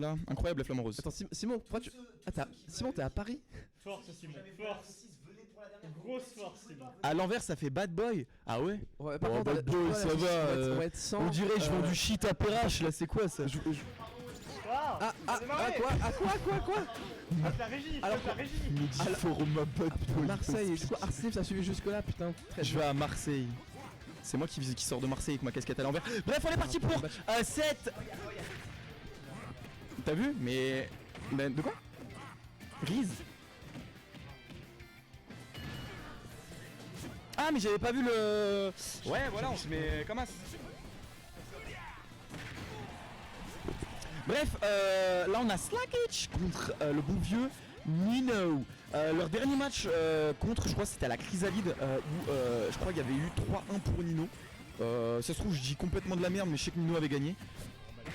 Là, incroyable la flamme rose. Attends, Simon, pourquoi tu. Attends, Simon, t'es à Paris? Force, Simon, force. Grosse force, Simon. À l'envers, ça fait bad boy. Ah ouais? Ouais, par Oh, contre, bad boy, ça va. on va être sans. On dirait je vends du shit à Perrache là, c'est quoi ça? Ah, Quoi? Passe la régie, Alors, passe la régie. Il me dit format bad boy. Marseille, du coup, Arsenal, ça a suivi jusque-là, putain. Très Je vais à Marseille. C'est moi qui sors de Marseille avec ma casquette à l'envers. Bref, on est parti pour 7. T'as vu? Mais de quoi? Grise. Ah mais j'avais pas vu le... Ouais voilà, on se met comme as. Bref, là on a Slackage contre le bon vieux Nino. Leur dernier match contre, je crois c'était à la Chrysalide où je crois qu'il y avait eu 3-1 pour Nino. Ça se trouve je dis complètement de la merde mais je sais que Nino avait gagné.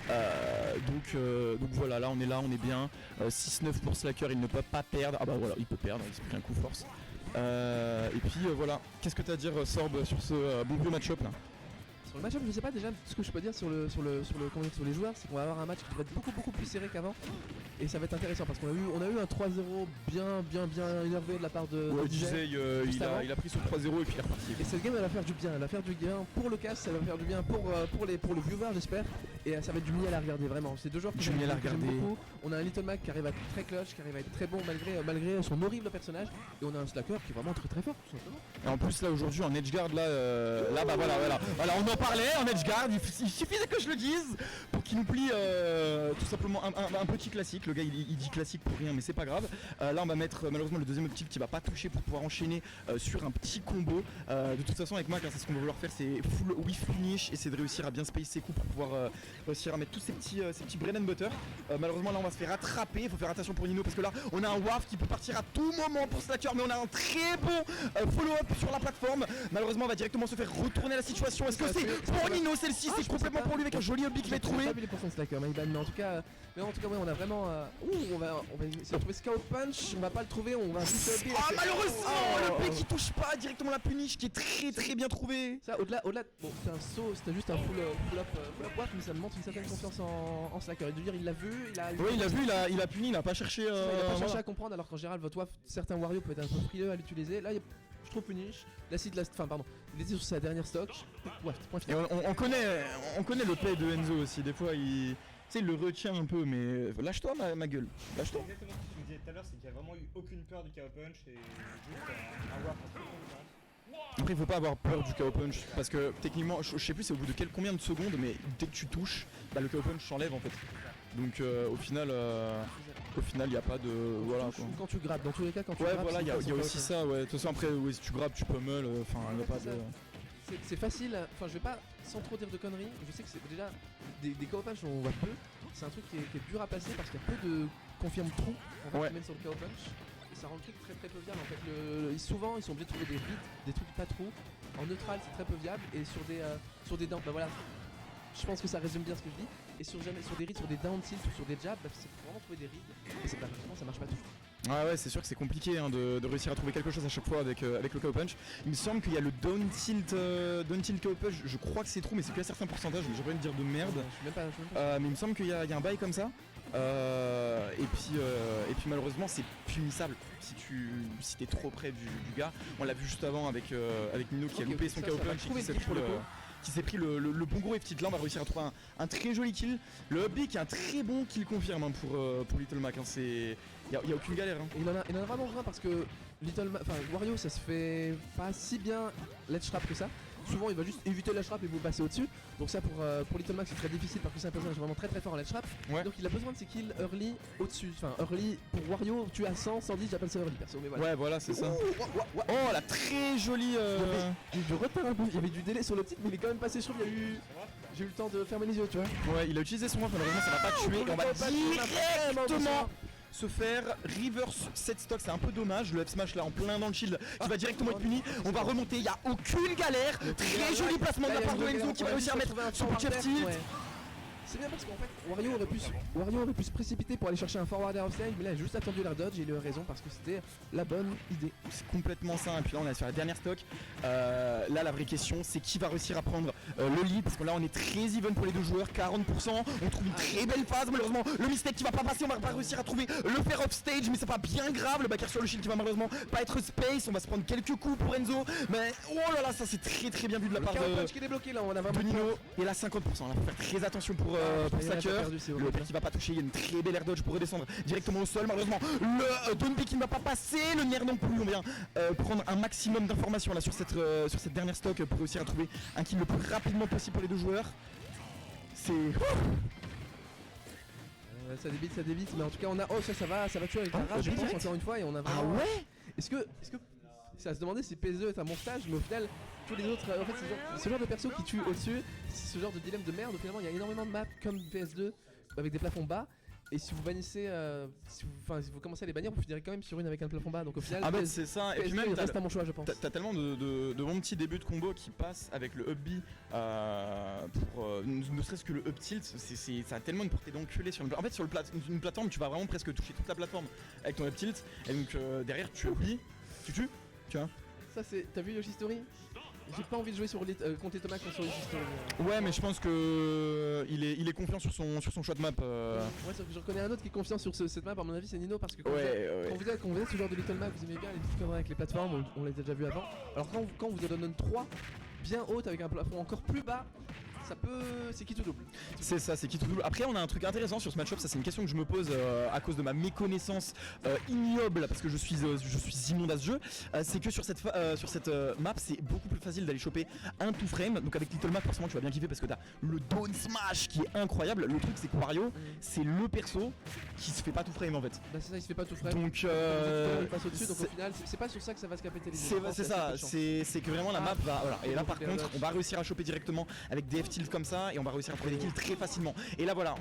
Donc voilà, là on est bien. 6-9 pour Slacker, il ne peut pas perdre. Ah bah voilà, il peut perdre, il s'est pris un coup force. Et puis voilà, qu'est-ce que t'as à dire Sorb sur ce bon vieux match-up là? Sur le match-up, je sais pas déjà ce que je peux dire sur les joueurs, c'est qu'on va avoir un match qui va être beaucoup plus serré qu'avant. Et ça va être intéressant parce qu'on a eu un 3-0 bien énervé de la part de DJ. Il a pris son 3-0 et puis il est reparti. Et cette game elle va faire du bien, pour le cast, ça va faire du bien pour le viewer j'espère. Et ça va être du miel à regarder vraiment, c'est deux joueurs que j'aime beaucoup. On a un Little Mac qui arrive à être très clutch, qui arrive à être très bon malgré son horrible personnage. Et on a un Slacker qui est vraiment très fort tout simplement. Et en plus là aujourd'hui en edgeguard là bah voilà on en parlait en edgeguard, il suffisait que je le dise pour qu'il nous plie tout simplement un petit classique. Le gars il dit classique pour rien mais c'est pas grave. Là on va mettre malheureusement le deuxième optique qui va pas toucher pour pouvoir enchaîner sur un petit combo. De toute façon avec Mac c'est ce qu'on va vouloir faire, c'est full whiff finish, essayer de réussir à bien space ses coups pour pouvoir réussir à mettre tous ces petits bread and butter. Malheureusement là on va se faire attraper, il faut faire attention pour Nino parce que là on a un WAF qui peut partir à tout moment pour Slacker mais on a un très bon follow-up sur la plateforme. Malheureusement on va directement se faire retourner la situation. Est-ce que c'est pour Nino celle-ci? C'est complètement pour lui avec un joli hobby qu'il va trouver. Mais en tout cas ouais, on a vraiment on va essayer de trouver Scout Punch, on va pas le trouver, on va juste malheureusement le P qui touche pas directement la punish qui est très bien trouvé. Ça au-delà bon c'est un saut, c'était juste un full up WAF mais ça me montre une certaine confiance en Slacker. Il veut dire il l'a vu, il a puni, il a pas cherché il a pas cherché à comprendre alors qu'en général votre WAF certains Wario peut être un peu frileux à l'utiliser. Là je trouve punish, il était sur sa dernière stock. Ouais, et on connaît le play de Enzo aussi, des fois il le retient un peu mais lâche-toi ma gueule, lâche-toi. Exactement ce que tu me disais tout à l'heure, c'est qu'il n'y a vraiment eu aucune peur du KO Punch et juste un WAF en tout. Après il faut pas avoir peur du KO Punch parce que techniquement je sais plus c'est au bout de combien de secondes mais dès que tu touches le KO Punch s'enlève en fait. Donc au final il n'y a pas de voilà quoi. Quand tu grappes, dans tous les cas quand tu grappes. Ouais voilà, il y a aussi ça ouais. De toute façon après si tu grappes tu peux meul, enfin il n'y a pas de... C'est facile, enfin je vais pas sans trop dire de conneries, je sais que c'est déjà des KO Punch on voit peu, c'est un truc qui est dur à passer parce qu'il y a peu de confirme trou en fait, qui mènent sur le KO Punch et ça rend le truc très peu viable en fait. Souvent ils sont obligés de trouver des vides, des trucs pas trous, en neutral c'est très peu viable et sur des downs, bah voilà, je pense que ça résume bien ce que je dis, et sur des rides, sur des down tilt ou sur des jabs, c'est vraiment trouver des rides et ça marche pas toujours. Ah ouais c'est sûr que c'est compliqué de réussir à trouver quelque chose à chaque fois avec le KO Punch. Il me semble qu'il y a le down tilt KO Punch, je crois que c'est trop mais c'est plus à certains pourcentages, mais j'ai pas envie de dire de merde. Je suis même pas. Mais il me semble qu'il y a un bail comme ça. Et puis malheureusement c'est punissable si t'es trop près du gars. On l'a vu juste avant avec Nino qui a loupé son KO Punch qui s'est pris le bon gros et petite. Là on va réussir à trouver un très joli kill. Le Hubby qui est un très bon kill confirme pour Little Mac, il y a aucune galère. Et il en a vraiment besoin parce que Wario ça se fait pas si bien ledge trap que ça. Souvent il va juste éviter la trap et vous passer au-dessus. Donc ça pour Little Mac c'est très difficile parce que c'est un personnage vraiment très fort en ledge trap. Ouais. Donc il a besoin de ses kills early au-dessus. Enfin early pour Wario tu as 100, 110, j'appelle ça early perso mais voilà. Ouais voilà c'est ça. Oh la très jolie Il y avait du retard un peu, il y avait du délai sur le titre mais il est quand même passé, je trouve j'ai eu le temps de fermer les yeux tu vois. Ouais il a utilisé son ref malheureusement ça va pas tuer et on va directement se faire reverse 7 stock, c'est un peu dommage, le F smash là en plein dans le shield qui va directement être puni. On va remonter, il n'y a aucune galère, très joli placement de la part de Enzo qui va réussir à mettre son petit FT. c'est bien parce qu'en fait Wario aurait pu se précipiter pour aller chercher un forward air offstage, mais là il a juste attendu l'air dodge et il a eu raison parce que c'était la bonne idée. C'est complètement ça, et puis là on est sur la dernière stock. Là la vraie question c'est qui va réussir à prendre le lead, parce que là on est très even pour les deux joueurs, 40%, on trouve une très belle phase, malheureusement le mistake qui va pas passer, on va pas réussir à trouver le fair offstage, mais c'est pas bien grave, le backer sur le shield qui va malheureusement pas être space, on va se prendre quelques coups pour Enzo, mais oh là là ça c'est très bien vu de la Le part counter punch qui est débloqué là, on a de vraiment Nino, et là 50%, là faut faire très attention pour Slacker. Le qui va pas toucher, il y a une très belle air dodge pour redescendre directement au sol, malheureusement le Donkey qui ne va pas passer, le Nier non plus, on vient prendre un maximum d'informations là sur cette dernière stock pour réussir à trouver un kill le plus rapidement possible pour les deux joueurs. C'est... ça débite, mais en tout cas on a... Oh ça va tuer avec la rage je pense direct. encore une fois et on a Ah vraiment... ouais. Est-ce que ça se demandait si PS2 est un bon stage, mais au final tous les autres, en fait ce genre de perso qui tue au-dessus, c'est ce genre de dilemme de merde où finalement il y a énormément de maps comme PS2 avec des plafonds bas. Et si vous bannissez, si vous commencez à les bannir, vous finirez quand même sur une avec un plafond bas. Donc au final, ah bah c'est ça, et puis même il reste à mon choix, je pense. T'as tellement de bons petits débuts de combo qui passent avec le up B pour ne serait-ce que le up tilt, ça a tellement une portée d'enculé sur une plateforme. En fait sur une plateforme tu vas vraiment presque toucher toute la plateforme avec ton up tilt, et donc derrière tu up B, tu tues, tu vois. Ça c'est... T'as vu Yoshi Story? J'ai pas envie de jouer sur contre les tomates sur Yoshi Story. Ouais mais je pense que il est confiant sur son choix de map. Ouais, sauf que je reconnais un autre qui est confiant sur cette map, à mon avis c'est Nino, parce que quand, quand vous êtes ce genre de little map, vous aimez bien les petites conneries avec les plateformes, on l'a déjà vu avant. Alors quand vous en donne 3 bien hautes avec un plafond encore plus bas, ça peut... c'est qui tout double. C'est ça, c'est qui tout double. Après on a un truc intéressant sur ce match-up, ça c'est une question que je me pose à cause de ma méconnaissance ignoble, parce que je suis immonde à ce jeu, c'est que sur cette map c'est beaucoup plus facile d'aller choper un two frame, donc avec Little Mac forcément tu vas bien kiffer parce que t'as le down smash qui est incroyable. Le truc c'est que Wario c'est le perso qui se fait pas tout frame en fait. Bah c'est ça, il se fait pas tout frame. Donc il passe au-dessus, donc au final c'est pas sur ça que ça va se capitaliser. C'est ça, c'est que vraiment la map va... Voilà. Et là par contre on va réussir à choper directement avec des F-tilts comme ça, et on va réussir à trouver des kills très facilement. Et là voilà,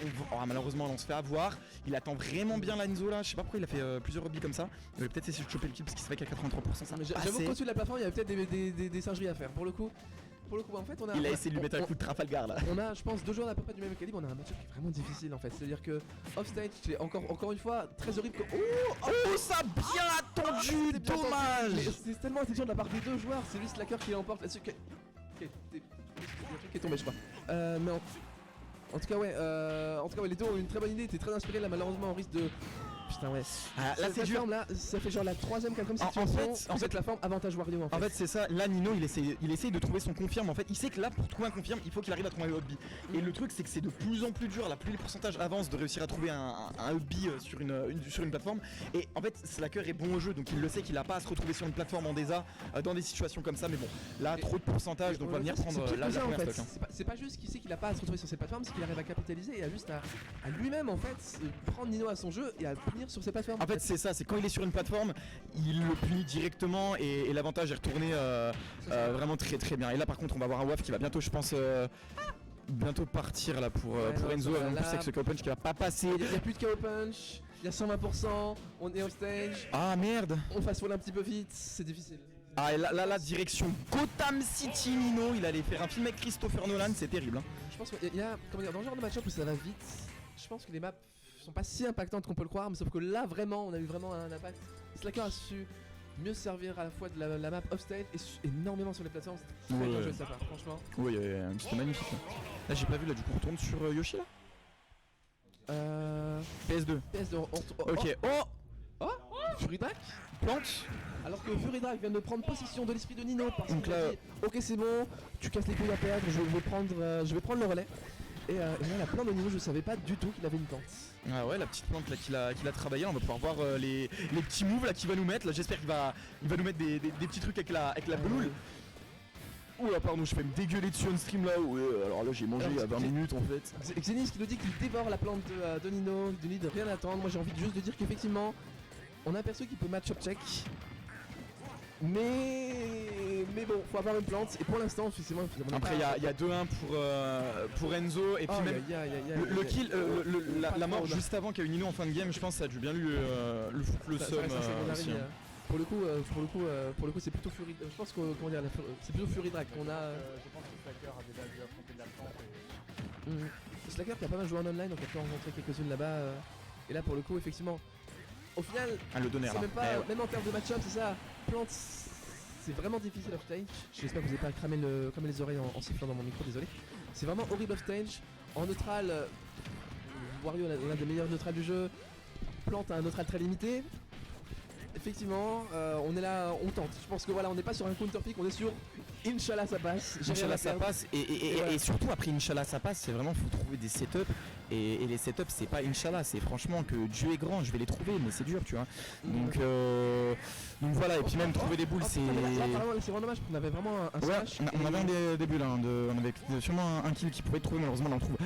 malheureusement on se fait avoir, il attend vraiment bien l'Enzo là, je sais pas pourquoi il a fait plusieurs hobbies comme ça, il va peut-être essayer de choper le kill parce qu'il se fait qu'à 83% ça. J'avoue qu'au-dessus de la plateforme il y avait peut-être des singeries à faire, pour le coup en fait on a... Il a essayé de lui mettre un coup de Trafalgar là. On a je pense 2 joueurs à peu près du même calibre, on a un match qui est vraiment difficile en fait, c'est à dire que offstage c'est encore une fois très horrible que... Oh ça a bien attendu, dommage. C'est tellement intelligent de la part des deux joueurs, c'est lui Slacker qui l'emporte là-dessus qui est tombé je crois. Mais en tout cas ouais, les deux ont une très bonne idée, étaient très inspirés là, malheureusement on risque de... Putain ouais. Là c'est dur. Là, ça fait genre la 3ème, 4ème situation. En fait la forme avantage Wario en fait. En fait c'est ça, là Nino il essaye de trouver son confirme. En fait il sait que là pour trouver un confirme il faut qu'il arrive à trouver un up B. Et le truc c'est que c'est de plus en plus dur, là plus les pourcentages avancent de réussir à trouver un up B sur une plateforme. Et en fait Slacker est bon au jeu, donc il le sait qu'il a pas à se retrouver sur une plateforme en DESA dans des situations comme ça. Mais bon là trop de pourcentage, donc on va venir prendre la première stock. C'est pas juste qu'il sait qu'il a pas à se retrouver sur cette plateforme, c'est qu'il arrive à capitaliser et a juste à lui-même en fait prendre Nino à son jeu et à punir sur ses plateformes. En fait c'est ça, c'est quand il est sur une plateforme, il le punit directement et l'avantage est retourné vraiment très bien. Et là par contre on va avoir un WAF qui va bientôt je pense bientôt partir là pour Enzo, en plus avec ce KO punch qui va pas passer. Il y a plus de KO punch, il y a 120%, on est off stage. Ah merde. On fast wall un petit peu vite, c'est difficile. Ah et là direction Gotham City Nino, il allait faire un film avec Christopher Nolan, c'est terrible hein. Je pense qu'il y a, comment dire, dans le genre de match-up où ça va vite, je pense que les maps sont pas si impactantes qu'on peut le croire, mais sauf que là vraiment on a eu vraiment un impact. Slacker a su mieux servir à la fois de la map offstage et énormément sur les plateformes, c'était très bien joué de sa part, franchement. Oui, c'était magnifique. Là j'ai pas vu, là du coup on retourne sur Yoshi là. PS2. Ok. Oh Fury Drake plante. Alors que Fury Drake vient de prendre possession de l'esprit de Nino parce donc qu'il a dit ok c'est bon, tu casses les couilles à perdre, je vais prendre le relais. Et là la plante de Nino je savais pas du tout qu'il avait une plante. Ah ouais la petite plante là qu'il a travaillé, on va pouvoir voir les petits moves là qu'il va nous mettre. Là j'espère qu'il va nous mettre des petits trucs avec la bloule. Oula pardon, je vais me dégueuler dessus on stream là. Ouais, alors là j'ai mangé à 20 minutes en fait. Xenis qui nous dit qu'il dévore la plante de Nino, il dit de rien attendre. Moi j'ai envie juste de dire qu'effectivement on a un perso qui peut match-up check. Mais bon, faut avoir une plante et pour l'instant effectivement après il y a 2-1 pour Enzo et puis même le kill, la mort juste avant qu'il y a eu Nino en fin de game, je pense que ça a dû bien lui foutre le seum aussi. Pour le coup c'est plutôt Fury, je pense que c'est plutôt Fury Drake qu'on a. Je pense que Slacker a déjà dû affronter de la plante et... Slacker qui a pas mal joué en online, donc il a pu en rencontrer quelques-unes là-bas. Et là pour le coup, effectivement, au final, Le donner c'est là. même pas, même en termes de match-up, c'est ça. Plante, c'est vraiment difficile off stage. J'espère que vous n'avez pas cramé les oreilles en sifflant dans mon micro, désolé. C'est vraiment horrible off stage. En neutral, Wario l'un des meilleurs neutrales du jeu. Plante a un neutral très limité. Effectivement, on est là, on tente. Je pense que voilà, on n'est pas sur un counter pick, on est sur Inch'Allah ça passe. J'ai rien Inch'Allah à ça perdre. passe voilà. et surtout après Inch'Allah ça passe, c'est vraiment faut trouver des setups et les setups c'est pas Inch'Allah, c'est franchement que Dieu est grand, je vais les trouver mais c'est dur tu vois. Donc voilà et puis même trouver des boules Oh, c'est... putain, mais là, apparemment, c'est vraiment dommage qu'on avait vraiment un Ouais, smash. on avait un début là, on avait sûrement un kill qui pouvait être trouvé, malheureusement là on le trouve.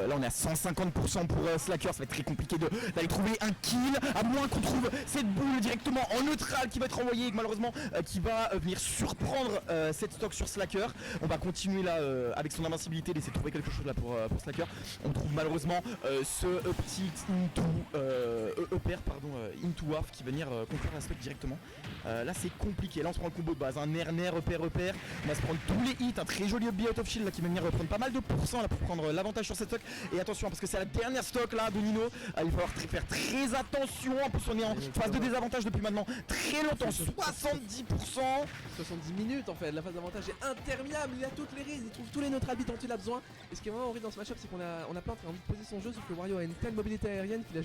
Là on est à 150% pour Slacker, ça va être très compliqué d'aller trouver un kill, à moins qu'on trouve cette boule directement en neutral qui va être envoyée et que, malheureusement qui va venir surprendre cette stock sur Slacker. On va continuer là avec son invincibilité, d'essayer de trouver quelque chose là pour Slacker. On trouve malheureusement ce petit into Warf qui va venir conclure la stock directement. Là c'est compliqué, là on se prend le combo de base, un Nerner, repère, on va se prendre tous les hits, un très joli up out of shield là qui va venir prendre pas mal de pourcents là pour prendre l'avantage sur cette stock. Et attention parce que c'est la dernière stock là de Nino, il va falloir faire très attention, en plus on est en phase de désavantage depuis maintenant très longtemps, 70%. 70 minutes en fait, la phase d'avantage est interminable, il a toutes les rises, il trouve tous les neutral beats dont il a besoin. Et ce qui est vraiment horrible dans ce match-up, c'est qu'on a Plante qui a envie de poser son jeu, sauf que Wario a une telle mobilité aérienne qu'il a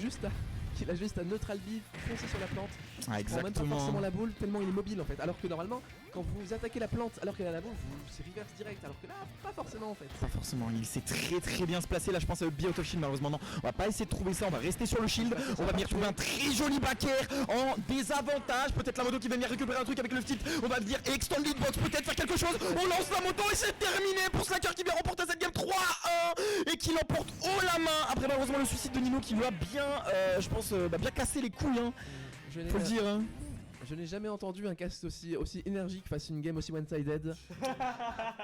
juste à neutral beat, foncer sur la plante. Ah, Il prend même pas exactement. forcément la boule tellement il est mobile en fait. Alors que normalement, quand vous attaquez la plante alors qu'elle a la boule, c'est reverse direct. Alors que là, pas forcément en fait. Pas forcément, il sait très bien se placer. Là, je pense à Be Out of Shield, malheureusement. Non, on va pas essayer de trouver ça. On va rester sur le shield. On va venir trouver un très joli back air en désavantage. Peut-être la moto qui va venir récupérer un truc avec le tilt. On va venir extended box, peut-être faire quelque chose. On lance la moto et c'est terminé pour Slacker qui vient remporter cette game 3-1 et qui l'emporte haut la main. Après, malheureusement, le suicide de Nino qui lui a bien, je pense, bien cassé les couilles. Hein. Faut le dire. Hein. Je n'ai jamais entendu un cast aussi énergique face à une game aussi one-sided.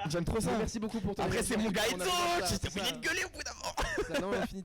J'aime trop ça. Merci beaucoup pour ton Après, c'est mon gars On a Edzo fait ça, qui s'est c'est obligé ça. de gueuler au bout d'avant. Ça, non, on a fini